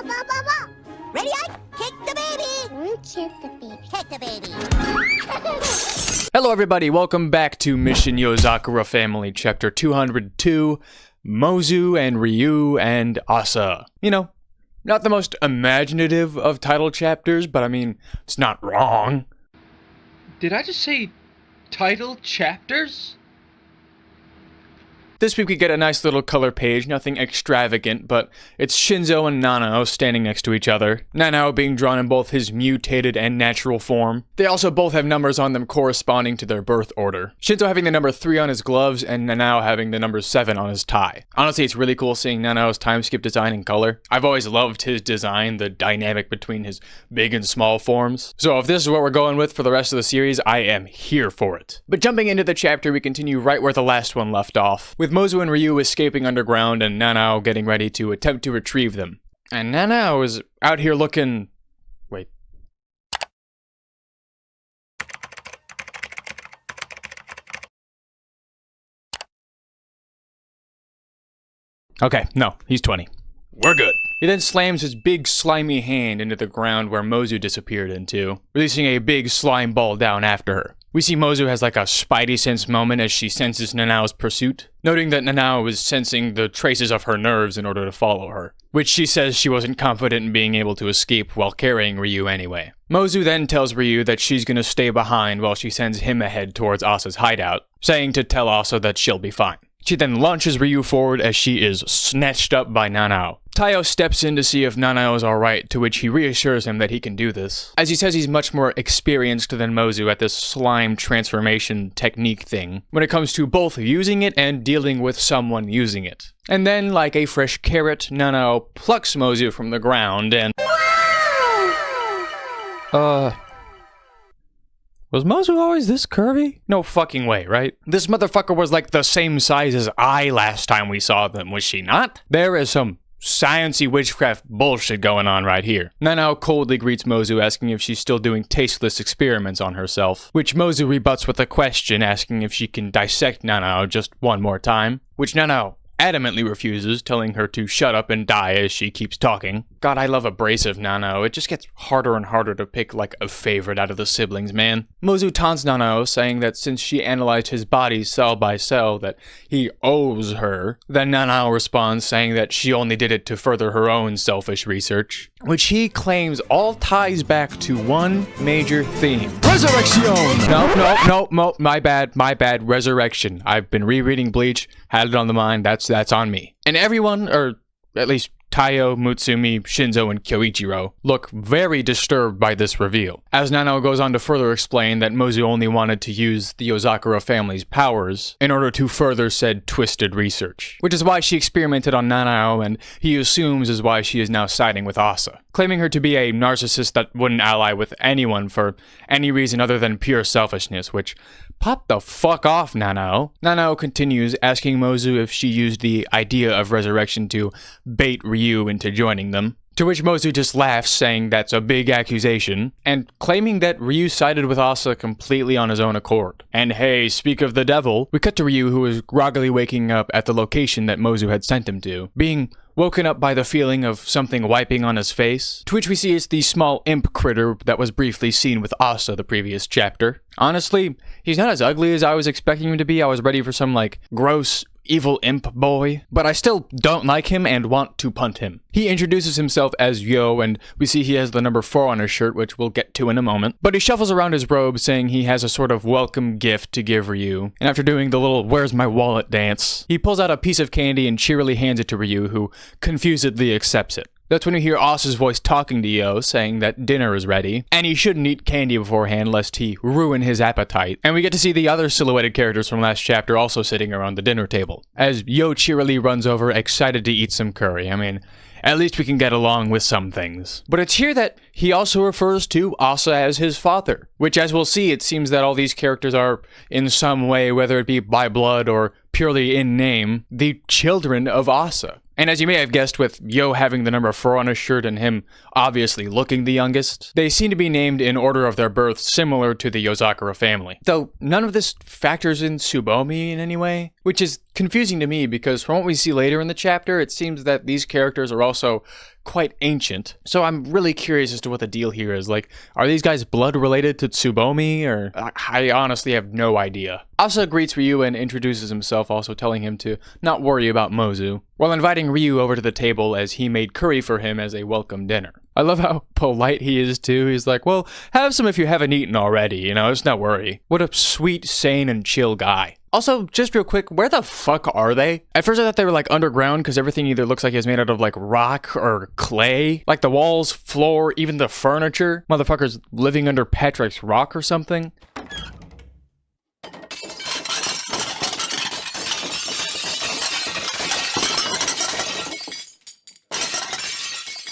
Ready, Ike? Kick the baby! Kick the baby. Kick the baby. Hello everybody, welcome back to Mission Yozakura Family, Chapter 202, Mozu and Ryu and Asa. You know, not the most imaginative of title chapters, but I mean, it's not wrong. Did I just say title chapters? This week we get a nice little color page, nothing extravagant, but it's Shinzo and Nanao standing next to each other. Nanao being drawn in both his mutated and natural form. They also both have numbers on them corresponding to their birth order. Shinzo having the number 3 on his gloves, and Nanao having the number 7 on his tie. Honestly, it's really cool seeing Nanao's time skip design in color. I've always loved his design, the dynamic between his big and small forms. So if this is what we're going with for the rest of the series, I am here for it. But jumping into the chapter, we continue right where the last one left off, with Mozu and Ryu escaping underground and Nanao getting ready to attempt to retrieve them. And Nanao is out here looking... Wait. Okay, no, he's 20. We're good. He then slams his big slimy hand into the ground where Mozu disappeared into, releasing a big slime ball down after her. We see Mozu has like a spidey sense moment as she senses Nanao's pursuit, noting that Nanao is sensing the traces of her nerves in order to follow her, which she says she wasn't confident in being able to escape while carrying Ryu anyway. Mozu then tells Ryu that she's gonna stay behind while she sends him ahead towards Asa's hideout, saying to tell Asa that she'll be fine. She then launches Ryu forward as she is snatched up by Nanao. Taiyo steps in to see if Nanao is alright, to which he reassures him that he can do this, as he says he's much more experienced than Mozu at this slime transformation technique thing, when it comes to both using it and dealing with someone using it. And then, like a fresh carrot, Nanao plucks Mozu from the ground and... Was Mozu always this curvy? No fucking way, right? This motherfucker was like the same size as I last time we saw them, was she not? There is some science-y witchcraft bullshit going on right here. Nanao coldly greets Mozu, asking if she's still doing tasteless experiments on herself, which Mozu rebuts with a question, asking if she can dissect Nanao just one more time, which Nanao adamantly refuses, telling her to shut up and die as she keeps talking. God, I love abrasive Nanao. It just gets harder and harder to pick like a favorite out of the siblings, man. Mozu taunts Nanao, saying that since she analyzed his body cell by cell that he owes her. Then Nanao responds saying that she only did it to further her own selfish research, which he claims all ties back to one major theme. Resurrection! No, my bad, resurrection. I've been rereading Bleach, had it on the mind, that's on me. And everyone, or at least Taiyo, Mutsumi, Shinzo, and Kyoichiro look very disturbed by this reveal, as Nanao goes on to further explain that Mozu only wanted to use the Yozakura family's powers in order to further said twisted research, which is why she experimented on Nanao, and he assumes is why she is now siding with Asa, claiming her to be a narcissist that wouldn't ally with anyone for any reason other than pure selfishness, which pop the fuck off, Nanao. Nanao continues, asking Mozu if she used the idea of resurrection to bait Ryu into joining them, to which Mozu just laughs, saying that's a big accusation, and claiming that Ryu sided with Asa completely on his own accord. And hey, speak of the devil, we cut to Ryu, who is groggily waking up at the location that Mozu had sent him to, being woken up by the feeling of something wiping on his face, to which we see it's the small imp critter that was briefly seen with Asa the previous chapter. Honestly, he's not as ugly as I was expecting him to be. I was ready for some, like, gross, evil imp boy, but I still don't like him and want to punt him. He introduces himself as Yo, and we see he has the number 4 on his shirt, which we'll get to in a moment, but he shuffles around his robe saying he has a sort of welcome gift to give Ryu, and after doing the little where's my wallet dance, he pulls out a piece of candy and cheerily hands it to Ryu, who confusedly accepts it. That's when we hear Asa's voice talking to Yo, saying that dinner is ready, and he shouldn't eat candy beforehand lest he ruin his appetite. And we get to see the other silhouetted characters from last chapter also sitting around the dinner table, as Yo cheerily runs over, excited to eat some curry. I mean, at least we can get along with some things. But it's here that he also refers to Asa as his father, which, as we'll see, it seems that all these characters are, in some way, whether it be by blood or purely in name, the children of Asa. And as you may have guessed, with Yo having the number 4 on his shirt and him obviously looking the youngest, they seem to be named in order of their birth, similar to the Yozakura family. Though none of this factors in Tsubomi in any way, which is confusing to me because from what we see later in the chapter, it seems that these characters are also quite ancient. So I'm really curious as to what the deal here is. Like, are these guys blood related to Tsubomi, or I honestly have no idea. Asa greets Ryu and introduces himself, also telling him to not worry about Mozu, while inviting Ryu over to the table as he made curry for him as a welcome dinner. I love how polite he is too. He's like, well, have some if you haven't eaten already, you know, just not worry. What a sweet, sane, and chill guy. Also, just real quick, where the fuck are they? At first I thought they were like underground because everything either looks like it's made out of like rock or clay. Like the walls, floor, even the furniture. Motherfuckers living under Patrick's rock or something.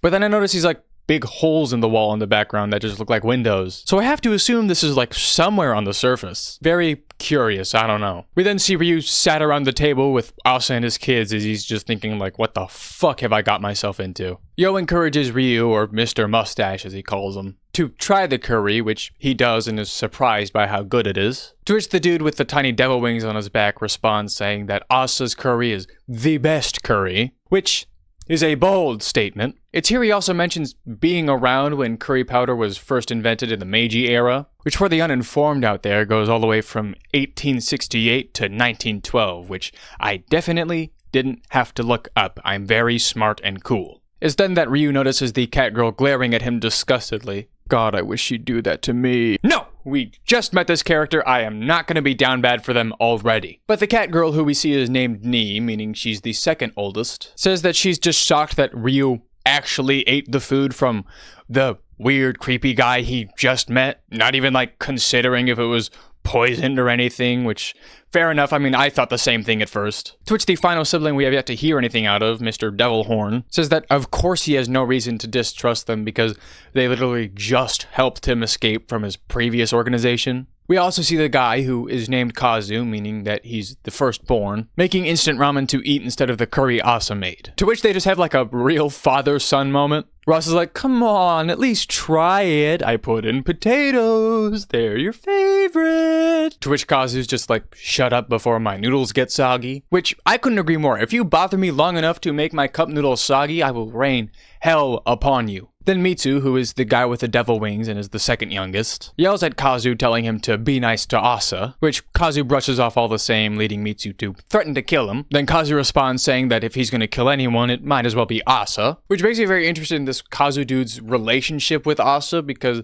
But then I noticed these like big holes in the wall in the background that just look like windows. So I have to assume this is like somewhere on the surface. Very curious, I don't know. We then see Ryu sat around the table with Asa and his kids as he's just thinking like, what the fuck have I got myself into? Yo encourages Ryu, or Mr. Mustache as he calls him, to try the curry, which he does and is surprised by how good it is. To which the dude with the tiny devil wings on his back responds saying that Asa's curry is the best curry, which is a bold statement. It's here he also mentions being around when curry powder was first invented in the Meiji era, which for the uninformed out there goes all the way from 1868 to 1912, which I definitely didn't have to look up. I'm very smart and cool. It's then that Ryu notices the cat girl glaring at him disgustedly. God, I wish she'd do that to me. No! We just met this character, I am not gonna be down bad for them already. But the cat girl, who we see is named Ni, meaning she's the second oldest, says that she's just shocked that Ryu actually ate the food from the weird, creepy guy he just met, not even like considering if it was poisoned or anything, which, fair enough, I mean, I thought the same thing at first. To which the final sibling we have yet to hear anything out of, Mr. Devilhorn, says that of course he has no reason to distrust them because they literally just helped him escape from his previous organization. We also see the guy, who is named Kazu, meaning that he's the firstborn, making instant ramen to eat instead of the curry Asa made. To which they just have like a real father-son moment. Ross is like, come on, at least try it. I put in potatoes. They're your favorite. To which Kazu's just like, shut up before my noodles get soggy. Which, I couldn't agree more. If you bother me long enough to make my cup noodles soggy, I will rain hell upon you. Then Mitsu, who is the guy with the devil wings and is the second youngest, yells at Kazu, telling him to be nice to Asa, which Kazu brushes off all the same, leading Mitsu to threaten to kill him. Then Kazu responds saying that if he's gonna kill anyone, it might as well be Asa, which makes me very interested in this Kazu dude's relationship with Asa, because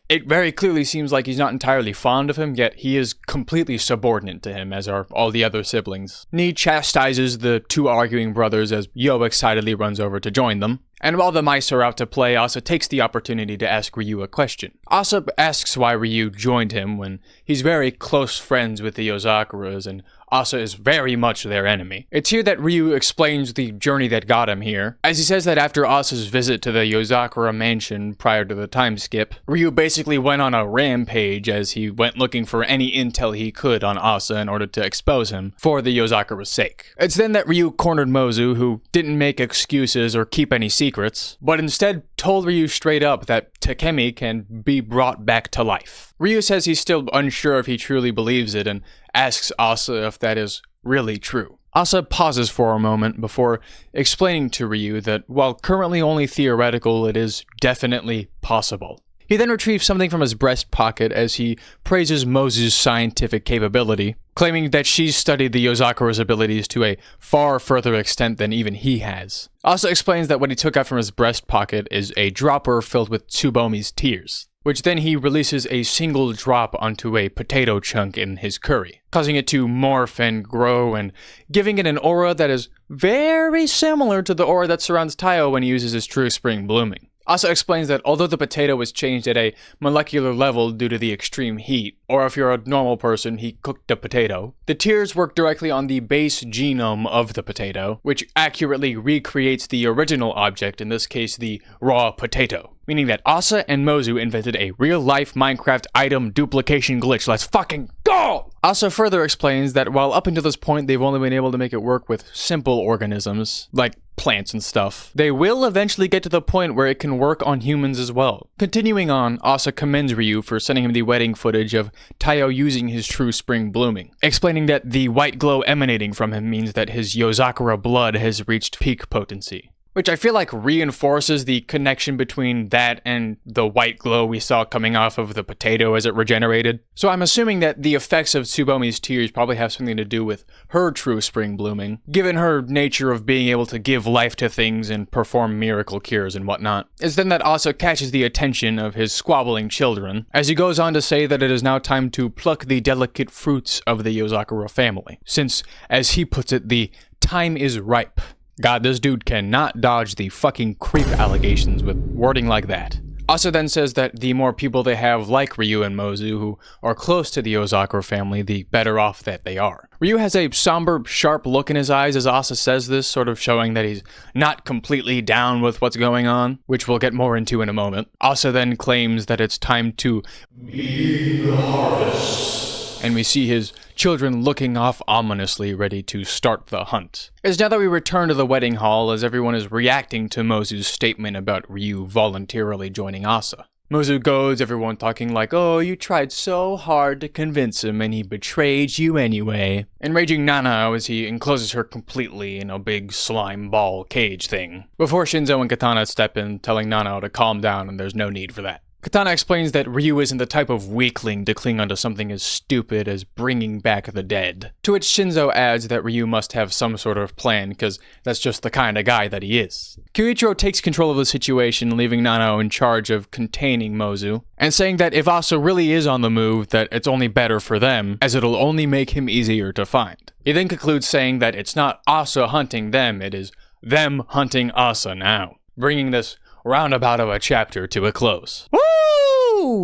it very clearly seems like he's not entirely fond of him, yet he is completely subordinate to him, as are all the other siblings. Ni chastises the two arguing brothers as Yo excitedly runs over to join them. And while the mice are out to play, Asa takes the opportunity to ask Ryu a question. Asa asks why Ryu joined him when he's very close friends with the Yozakuras, and Asa is very much their enemy. It's here that Ryu explains the journey that got him here, as he says that after Asa's visit to the Yozakura mansion prior to the time skip, Ryu basically went on a rampage as he went looking for any intel he could on Asa in order to expose him for the Yozakura's sake. It's then that Ryu cornered Mozu, who didn't make excuses or keep any secrets, but instead told Ryu straight up that Takemi can be brought back to life. Ryu says he's still unsure if he truly believes it and asks Asa if that is really true. Asa pauses for a moment before explaining to Ryu that while currently only theoretical, it is definitely possible. He then retrieves something from his breast pocket as he praises Mozu's scientific capability, claiming that she's studied the Yozakura's abilities to a far further extent than even he has. Asa explains that what he took out from his breast pocket is a dropper filled with Tsubomi's tears, which then he releases a single drop onto a potato chunk in his curry, causing it to morph and grow and giving it an aura that is very similar to the aura that surrounds Taiyo when he uses his true spring blooming. Asa explains that although the potato was changed at a molecular level due to the extreme heat, or if you're a normal person, he cooked a potato, the tears work directly on the base genome of the potato, which accurately recreates the original object, in this case the raw potato. Meaning that Asa and Mozu invented a real-life Minecraft item duplication glitch. Let's fucking go! Asa further explains that while up until this point they've only been able to make it work with simple organisms, like plants and stuff, they will eventually get to the point where it can work on humans as well. Continuing on, Asa commends Ryu for sending him the wedding footage of Taiyo using his true spring blooming, explaining that the white glow emanating from him means that his Yozakura blood has reached peak potency. which I feel like reinforces the connection between that and the white glow we saw coming off of the potato as it regenerated. So I'm assuming that the effects of Tsubomi's tears probably have something to do with her true spring blooming, given her nature of being able to give life to things and perform miracle cures and whatnot. It's then that also catches the attention of his squabbling children, as he goes on to say that it is now time to pluck the delicate fruits of the Yozakura family, since, as he puts it, the time is ripe. God, this dude cannot dodge the fucking creep allegations with wording like that. Also then says that the more people they have like Ryu and Mozu who are close to the Yozakura family, the better off that they are. Ryu has a somber, sharp look in his eyes as Asa says this, sort of showing that he's not completely down with what's going on, which we'll get more into in a moment. Asa then claims that it's time to begin the harvest. And we see his children looking off ominously, ready to start the hunt. It's now that we return to the wedding hall as everyone is reacting to Mozu's statement about Ryu voluntarily joining Asa. Mozu goads everyone talking like, oh, you tried so hard to convince him and he betrayed you anyway. Enraging Nanao as he encloses her completely in a big slime ball cage thing. Before Shinzo and Katana step in, telling Nanao to calm down and there's no need for that. Katana explains that Ryu isn't the type of weakling to cling onto something as stupid as bringing back the dead. To which Shinzo adds that Ryu must have some sort of plan, because that's just the kind of guy that he is. Kyoichiro takes control of the situation, leaving Nanao in charge of containing Mozu, and saying that if Asa really is on the move, that it's only better for them, as it'll only make him easier to find. He then concludes saying that it's not Asa hunting them, it is them hunting Asa now, bringing this roundabout of a chapter to a close. Woo!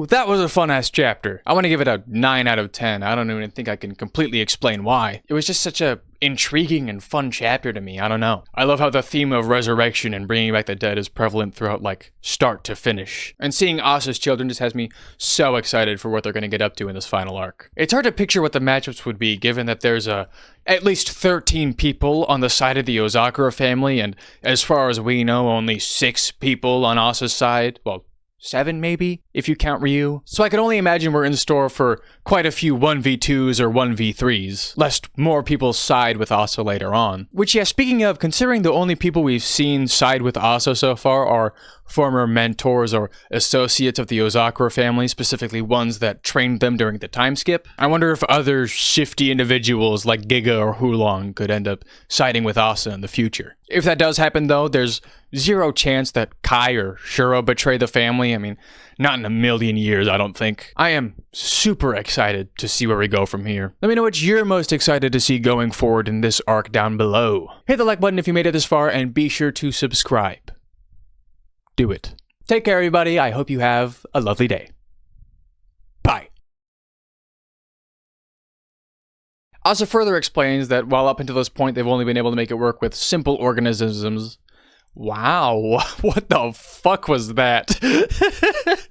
That was a fun-ass chapter. I want to give it a 9 out of 10. I don't even think I can completely explain why. It was just such a intriguing and fun chapter to me. I don't know. I love how the theme of resurrection and bringing back the dead is prevalent throughout, like, start to finish. And seeing Asa's children just has me so excited for what they're going to get up to in this final arc. It's hard to picture what the matchups would be, given that there's at least 13 people on the side of the Yozakura family, and as far as we know, only 6 people on Asa's side. Well, 7 maybe, if you count Ryu. So I can only imagine we're in store for quite a few 1v2s or 1v3s, lest more people side with Asa later on. Which, yeah, speaking of, considering the only people we've seen side with Asa so far are former mentors or associates of the Yozakura family, specifically ones that trained them during the time skip, I wonder if other shifty individuals like Giga or Hulong could end up siding with Asa in the future. If that does happen though, there's zero chance that Kai or Shuro betray the family. I mean, not in a million years, I don't think. I am super excited to see where we go from here. Let me know what you're most excited to see going forward in this arc down below. Hit the like button if you made it this far, and be sure to subscribe. Do it. Take care, everybody. I hope you have a lovely day. Bye. Asa further explains that while up until this point they've only been able to make it work with simple organisms. Wow, what the fuck was that?